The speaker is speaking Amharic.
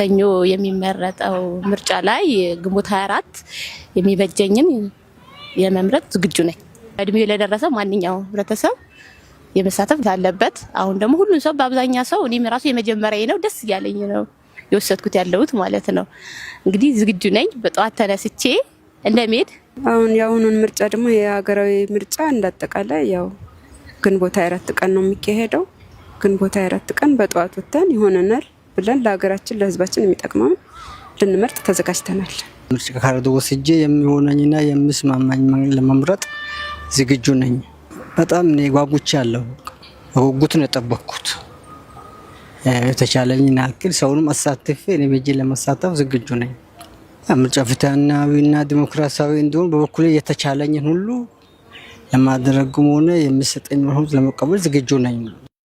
ሰኞ የሚመረጠው ምርጫ ላይ ግንቦት 24 የሚበጀኝን የመምረጥ ዝግጁ ነኝ። እድሜው ለደረሰ ማንኛውም ህብረተሰብ የመሳተፍ አለበት። አሁን ደግሞ ሁሉም ሰው በአብዛኛው ሰው እኔም ራሱ የመጀመሪያዬ ነው፣ ደስ እያለኝ ነው የወሰድኩት ያለሁት ማለት ነው። እንግዲህ ዝግጁ ነኝ በጠዋት ተነስቼ እንደምሄድ። አሁን ያሁኑን ምርጫ ደግሞ የሀገራዊ ምርጫ እንዳጠቃላይ ያው ግንቦት 24 ቀን ነው የሚካሄደው። ግንቦት 24 ቀን በጠዋት ወጥተን ይሆነናል ብለን ለሀገራችን ለህዝባችን የሚጠቅመውን ልንመርጥ ተዘጋጅተናል። ምርጫ ካርድ ወስጄ የሚሆነኝና የሚስማማኝ ለመምረጥ ዝግጁ ነኝ። በጣም ነው ጓጉቻለሁ። በጉጉት ነው የጠበቅኩት። የተቻለኝን ያክል ሰውንም አሳትፌ እኔ በጄ ለመሳተፍ ዝግጁ ነኝ። ምርጫ ፍትሃዊና ዲሞክራሲያዊ እንዲሆን በበኩሌ የተቻለኝን ሁሉ ለማድረግም ሆነ የሚሰጠኝ ሁሉ ለመቀበል ዝግጁ ነኝ።